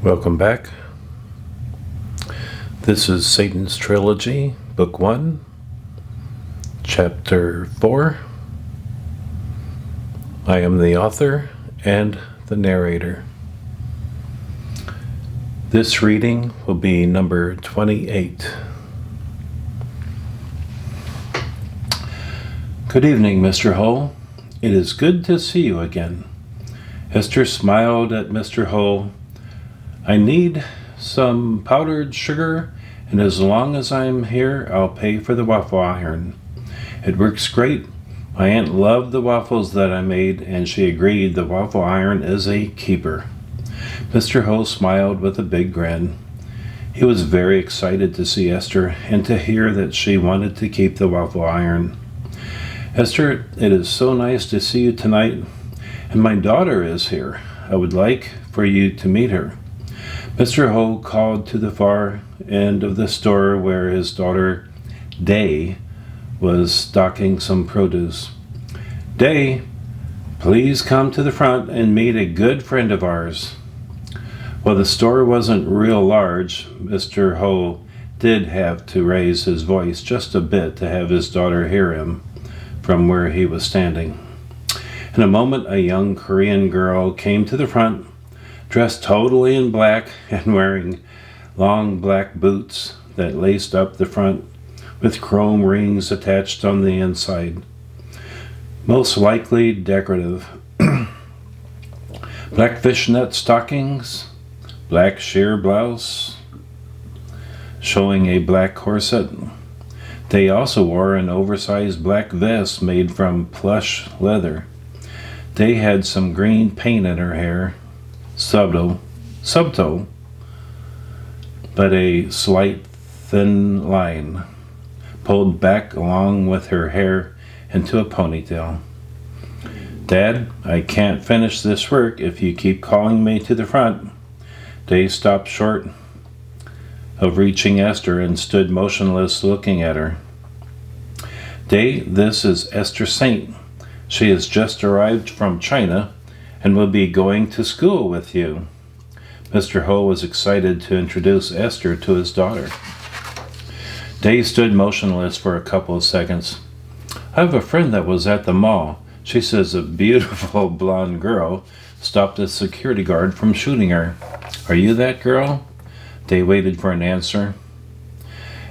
Welcome back. This is Satan's Trilogy, Book 1, Chapter 4. I am the author and the narrator. This reading will be number 28. Good evening, Mr. Hull. It is good to see you again. Esther smiled at Mr. Hull. I need some powdered sugar, and as long as I'm here, I'll pay for the waffle iron. It works great. My aunt loved the waffles that I made, and she agreed the waffle iron is a keeper. Mr. Hull smiled with a big grin. He was very excited to see Esther and to hear that she wanted to keep the waffle iron. Esther, it is so nice to see you tonight, and my daughter is here. I would like for you to meet her. Mr. Hull called to the far end of the store where his daughter, Day, was stocking some produce. Day, please come to the front and meet a good friend of ours. While the store wasn't real large, Mr. Hull did have to raise his voice just a bit to have his daughter hear him from where he was standing. In a moment, a young Korean girl came to the front, dressed totally in black and wearing long black boots that laced up the front with chrome rings attached on the inside. Most likely decorative. Black fishnet stockings, black sheer blouse, showing a black corset. They also wore an oversized black vest made from plush leather. They had some green paint in her hair, subtle, but a slight thin line, pulled back along with her hair into a ponytail. Dad, I can't finish this work if you keep calling me to the front. Dave stopped short of reaching Esther and stood motionless looking at her. Dave, this is Esther Saint. She has just arrived from China and will be going to school with you. Mr. Hull was excited to introduce Esther to his daughter. Dave stood motionless for a couple of seconds. I have a friend that was at the mall. She says a beautiful blonde girl stopped a security guard from shooting her. Are you that girl? Dave waited for an answer.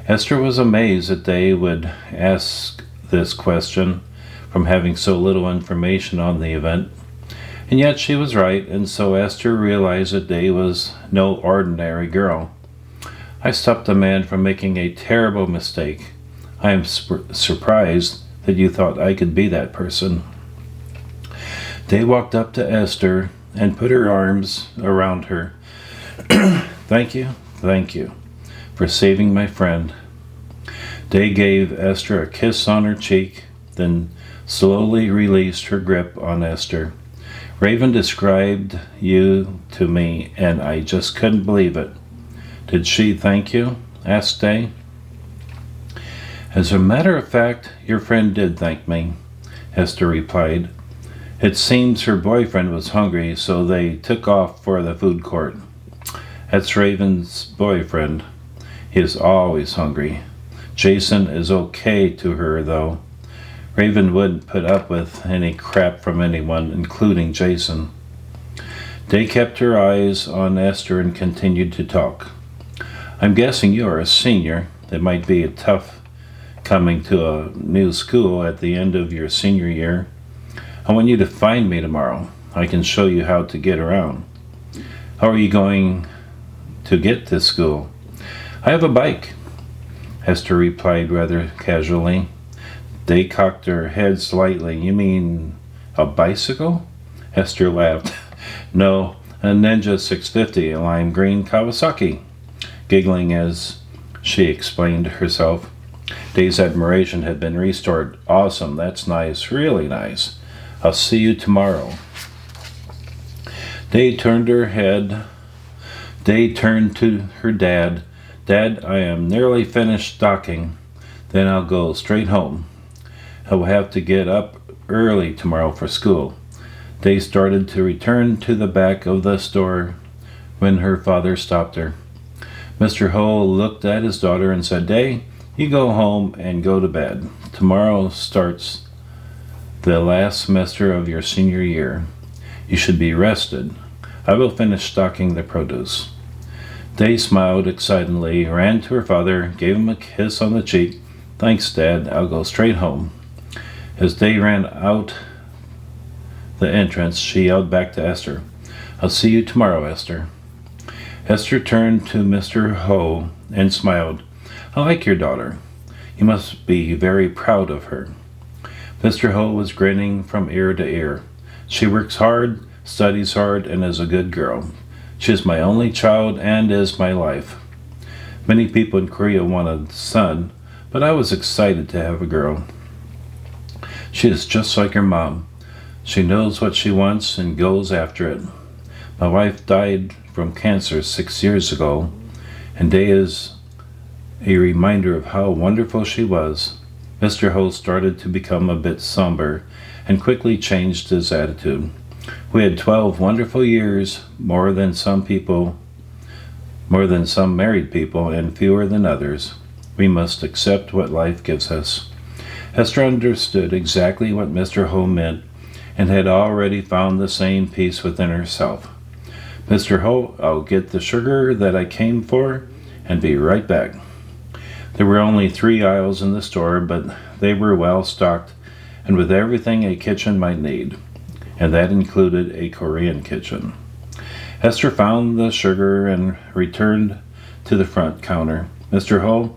Esther was amazed that Dave would ask this question from having so little information on the event. And yet she was right, and so Esther realized that Day was no ordinary girl. I stopped a man from making a terrible mistake. I am surprised that you thought I could be that person. Day walked up to Esther and put her arms around her. Thank you for saving my friend. Day gave Esther a kiss on her cheek, then slowly released her grip on Esther. Raven described you to me, and I just couldn't believe it. Did she thank you? Asked Day. As a matter of fact, your friend did thank me, Esther replied. It seems her boyfriend was hungry, so they took off for the food court. That's Raven's boyfriend. He is always hungry. Jason is okay to her, though. Raven wouldn't put up with any crap from anyone, including Jason. Day kept her eyes on Esther and continued to talk. I'm guessing you are a senior. It might be tough coming to a new school at the end of your senior year. I want you to find me tomorrow. I can show you how to get around. How are you going to get to school? I have a bike, Esther replied rather casually. They cocked her head slightly. You mean a bicycle? Esther laughed. No, a Ninja 650, a lime green Kawasaki. Giggling as she explained herself. Day's admiration had been restored. Awesome, that's nice, really nice. I'll see you tomorrow. Day turned to her dad. Dad, I am nearly finished stocking. Then I'll go straight home. I will have to get up early tomorrow for school. They started to return to the back of the store when her father stopped her. Mr. Ho looked at his daughter and said, "Day, you go home and go to bed. Tomorrow starts the last semester of your senior year. You should be rested. I will finish stocking the produce." Day smiled excitedly, ran to her father, gave him a kiss on the cheek. "Thanks, Dad. I'll go straight home." As Day ran out the entrance, she yelled back to Esther, "I'll see you tomorrow, Esther." Esther turned to Mr. Ho and smiled. "I like your daughter. You must be very proud of her." Mr. Ho was grinning from ear to ear. "She works hard, studies hard, and is a good girl. She is my only child and is my life. Many people in Korea want a son, but I was excited to have a girl. She is just like her mom. She knows what she wants and goes after it. My wife died from cancer 6 years ago, and Day is a reminder of how wonderful she was." Mr. Ho started to become a bit somber and quickly changed his attitude. "We had 12 wonderful years, more than some married people, and fewer than others. We must accept what life gives us." Esther understood exactly what Mr. Ho meant and had already found the same peace within herself. "Mr. Ho, I'll get the sugar that I came for and be right back." There were only 3 aisles in the store, but they were well stocked and with everything a kitchen might need, and that included a Korean kitchen. Esther found the sugar and returned to the front counter. "Mr. Ho,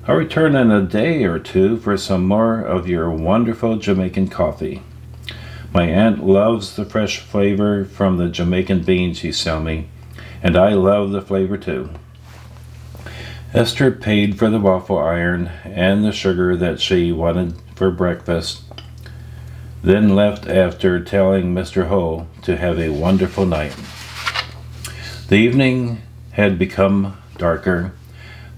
I'll return in a day or 2 for some more of your wonderful Jamaican coffee. My aunt loves the fresh flavor from the Jamaican beans you sell me, and I love the flavor too." Esther paid for the waffle iron and the sugar that she wanted for breakfast, then left after telling Mr. Ho to have a wonderful night. The evening had become darker.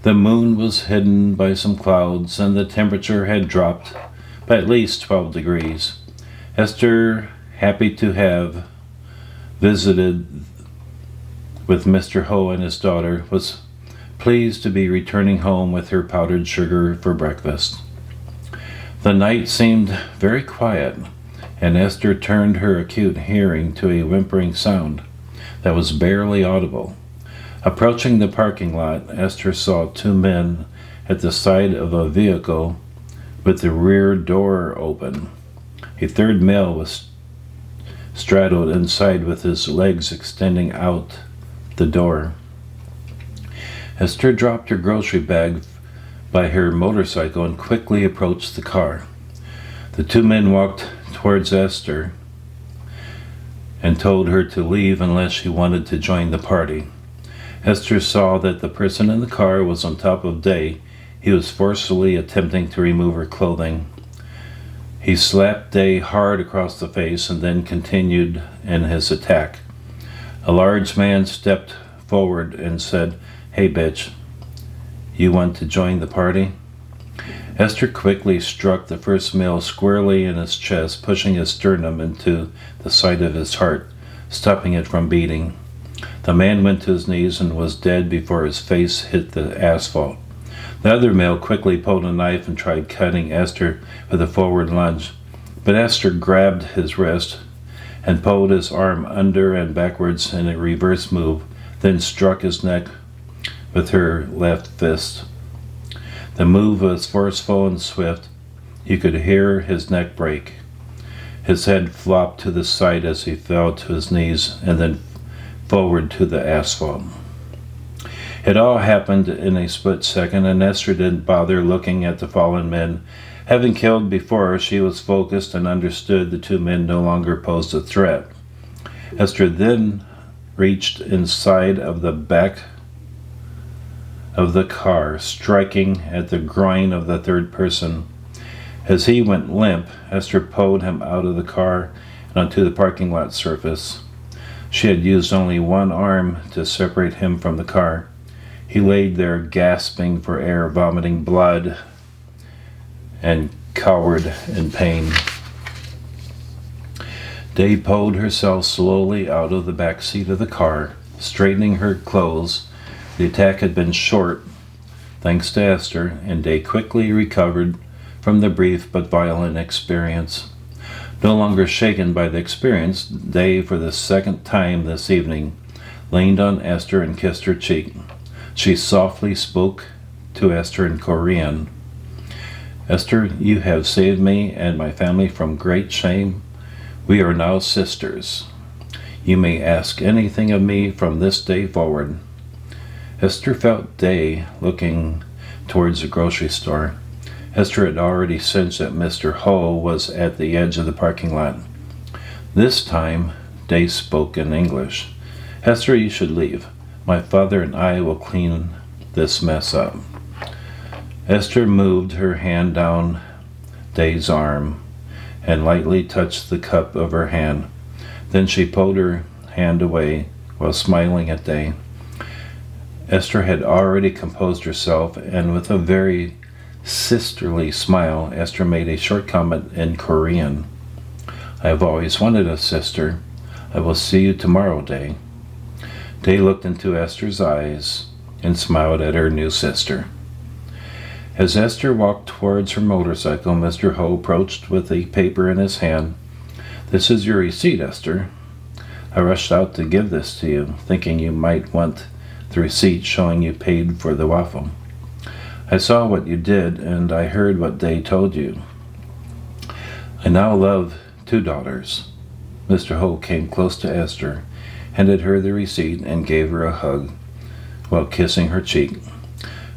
The moon was hidden by some clouds, and the temperature had dropped by at least 12 degrees. Esther, happy to have visited with Mr. Ho and his daughter, was pleased to be returning home with her powdered sugar for breakfast. The night seemed very quiet, and Esther turned her acute hearing to a whimpering sound that was barely audible. Approaching the parking lot, Esther saw 2 men at the side of a vehicle with the rear door open. A third male was straddled inside with his legs extending out the door. Esther dropped her grocery bag by her motorcycle and quickly approached the car. The 2 men walked towards Esther and told her to leave unless she wanted to join the party. Esther saw that the person in the car was on top of Day. He was forcefully attempting to remove her clothing. He slapped Day hard across the face and then continued in his attack. A large man stepped forward and said, "Hey, bitch, you want to join the party?" Esther quickly struck the first male squarely in his chest, pushing his sternum into the side of his heart, stopping it from beating. The man went to his knees and was dead before his face hit the asphalt. The other male quickly pulled a knife and tried cutting Esther with a forward lunge, but Esther grabbed his wrist and pulled his arm under and backwards in a reverse move, then struck his neck with her left fist. The move was forceful and swift. You could hear his neck break. His head flopped to the side as he fell to his knees and then forward to the asphalt. It all happened in a split second, and Esther didn't bother looking at the fallen men. Having killed before, she was focused and understood the 2 men no longer posed a threat. Esther then reached inside of the back of the car, striking at the groin of the third person. As he went limp, Esther pulled him out of the car and onto the parking lot surface. She had used only one arm to separate him from the car. He laid there gasping for air, vomiting blood, and cowered in pain. Day pulled herself slowly out of the back seat of the car straightening her clothes. The attack had been short, thanks to Esther, and Day quickly recovered from the brief but violent experience. No longer shaken by the experience, Day, for the second time this evening, leaned on Esther and kissed her cheek. She softly spoke to Esther in Korean. "Esther, you have saved me and my family from great shame. We are now sisters. You may ask anything of me from this day forward." Esther felt Day looking towards the grocery store. Esther had already sensed that Mr. Ho was at the edge of the parking lot. This time, Day spoke in English. "Esther, you should leave. My father and I will clean this mess up." Esther moved her hand down Day's arm and lightly touched the cup of her hand. Then she pulled her hand away while smiling at Day. Esther had already composed herself, and with a very sisterly smile, Esther made a short comment in Korean. "I have always wanted a sister. I will see you tomorrow, Day." Day looked into Esther's eyes and smiled at her new sister. As Esther walked towards her motorcycle, Mr. Ho approached with a paper in his hand. "This is your receipt, Esther. I rushed out to give this to you, thinking you might want the receipt showing you paid for the waffle. I saw what you did, and I heard what Day told you. I now love 2 daughters." Mr. Ho came close to Esther, handed her the receipt, and gave her a hug while kissing her cheek.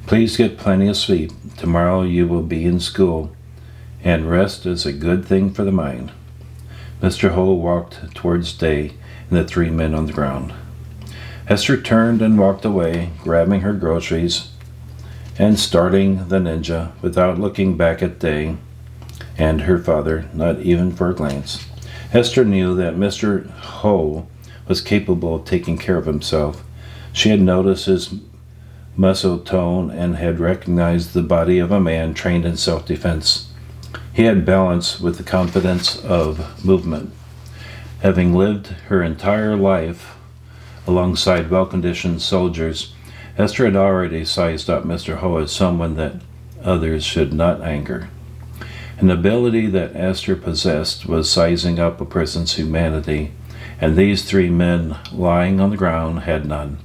"Please get plenty of sleep. Tomorrow you will be in school, and rest is a good thing for the mind." Mr. Ho walked towards Day and the 3 men on the ground. Esther turned and walked away, grabbing her groceries and starting the Ninja without looking back at Day and her father, not even for a glance. Esther knew that Mr. Ho was capable of taking care of himself. She had noticed his muscle tone and had recognized the body of a man trained in self-defense. He had balance with the confidence of movement. Having lived her entire life alongside well-conditioned soldiers, Esther had already sized up Mr. Ho as someone that others should not anger. An ability that Esther possessed was sizing up a person's humanity, and these 3 men lying on the ground had none.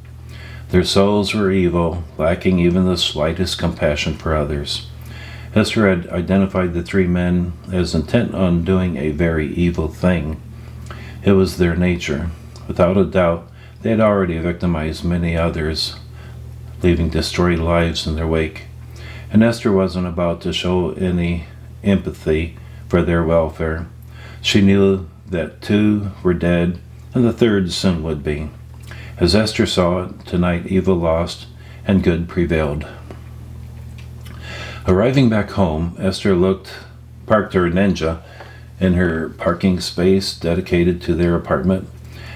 Their souls were evil, lacking even the slightest compassion for others. Esther had identified the 3 men as intent on doing a very evil thing. It was their nature. Without a doubt, they had already victimized many others, leaving destroyed lives in their wake. And Esther wasn't about to show any empathy for their welfare. She knew that 2 were dead, and the 3rd soon would be. As Esther saw it, tonight evil lost and good prevailed. Arriving back home, Esther parked her Ninja in her parking space dedicated to their apartment,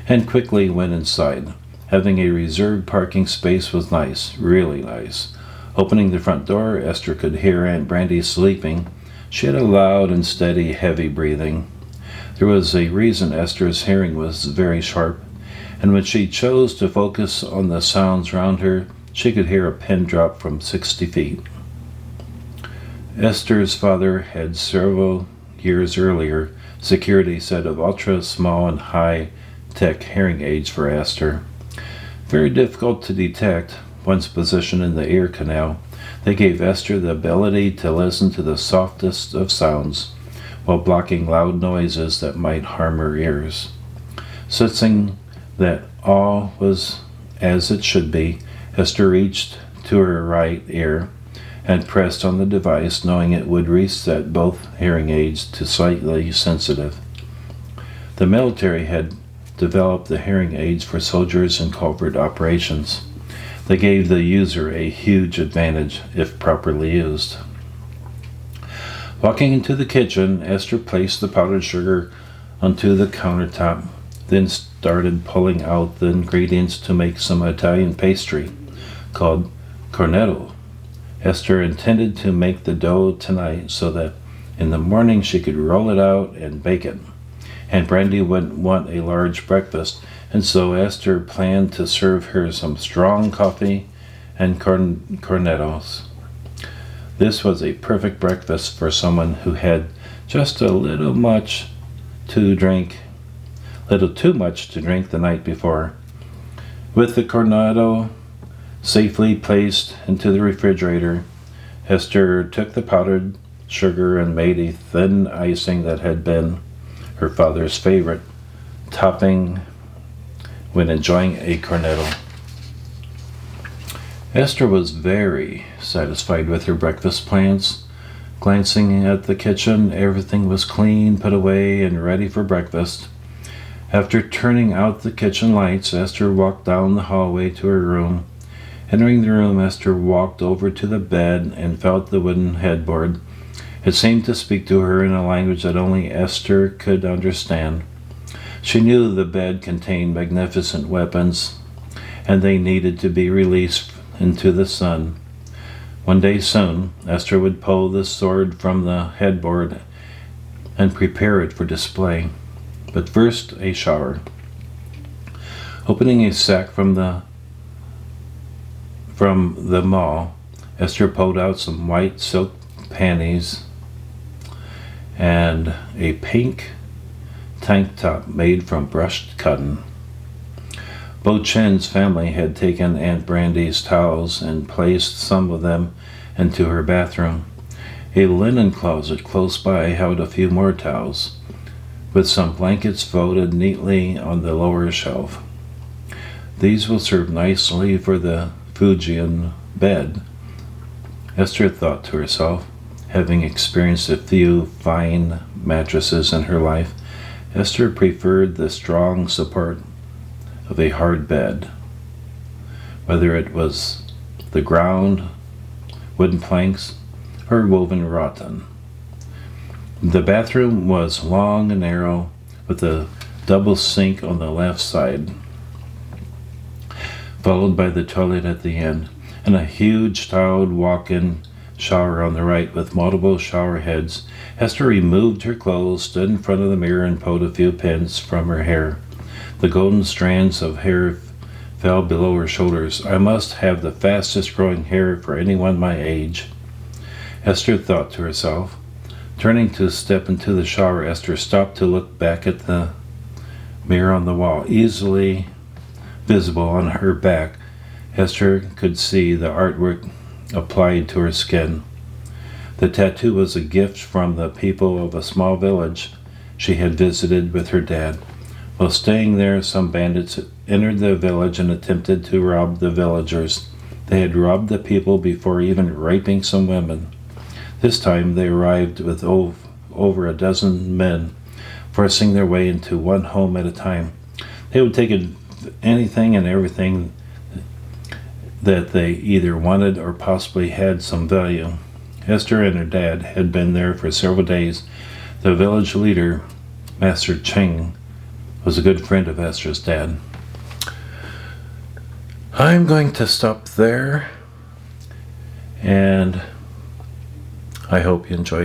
and quickly went inside. Having a reserved parking space was nice, really nice. Opening the front door, Esther could hear Aunt Brandy sleeping. She had a loud and steady, heavy breathing. There was a reason Esther's hearing was very sharp, and when she chose to focus on the sounds around her, she could hear a pin drop from 60 feet. Esther's father had several years earlier secured a set of ultra-small and high-tech hearing aids for Esther. Very difficult to detect, once positioned in the ear canal, they gave Esther the ability to listen to the softest of sounds while blocking loud noises that might harm her ears. Sensing that all was as it should be, Esther reached to her right ear and pressed on the device, knowing it would reset both hearing aids to slightly sensitive. The military had developed the hearing aids for soldiers in covert operations. They gave the user a huge advantage if properly used. Walking into the kitchen, Esther placed the powdered sugar onto the countertop, then started pulling out the ingredients to make some Italian pastry called cornetto. Esther intended to make the dough tonight so that in the morning she could roll it out and bake it. and Brandy wouldn't want a large breakfast, and so Esther planned to serve her some strong coffee and cornettos. This was a perfect breakfast for someone who had just a little too much to drink the night before. With the cornetto safely placed into the refrigerator, Esther took the powdered sugar and made a thin icing that had been her father's favorite topping when enjoying a cornetto. Esther was very satisfied with her breakfast plans. Glancing at the kitchen, everything was clean, put away, and ready for breakfast. After turning out the kitchen lights, Esther walked down the hallway to her room. Entering the room, Esther walked over to the bed and felt the wooden headboard. It seemed to speak to her in a language that only Esther could understand. She knew the bed contained magnificent weapons, and they needed to be released into the sun. One day soon, Esther would pull the sword from the headboard and prepare it for display. But first, a shower. Opening a sack from the mall, Esther pulled out some white silk panties and a pink tank top made from brushed cotton. Bo Chen's family had taken Aunt Brandy's towels and placed some of them into her bathroom. A linen closet close by held a few more towels, with some blankets folded neatly on the lower shelf. These will serve nicely for the Fujian bed, Esther thought to herself. Having experienced a few fine mattresses in her life, Esther preferred the strong support of a hard bed, whether it was the ground, wooden planks, or woven rattan. The bathroom was long and narrow, with a double sink on the left side, followed by the toilet at the end, and a huge tiled walk-in shower on the right with multiple shower heads. Esther removed her clothes, stood in front of the mirror, and pulled a few pins from her hair. The golden strands of hair fell below her shoulders. I must have the fastest growing hair for anyone my age, Esther thought to herself. Turning to step into the shower, Esther stopped to look back at the mirror on the wall. Easily visible on her back, Esther could see the artwork applied to her skin. The tattoo was a gift from the people of a small village she had visited with her dad. While staying there, some bandits entered the village and attempted to rob the villagers. They had robbed the people before even raping some women. This time they arrived with over a dozen men, forcing their way into one home at a time. They would take anything and everything that they either wanted or possibly had some value. Esther and her dad had been there for several days. The village leader, Master Cheng, was a good friend of Esther's dad. I'm going to stop there, and I hope you enjoyed.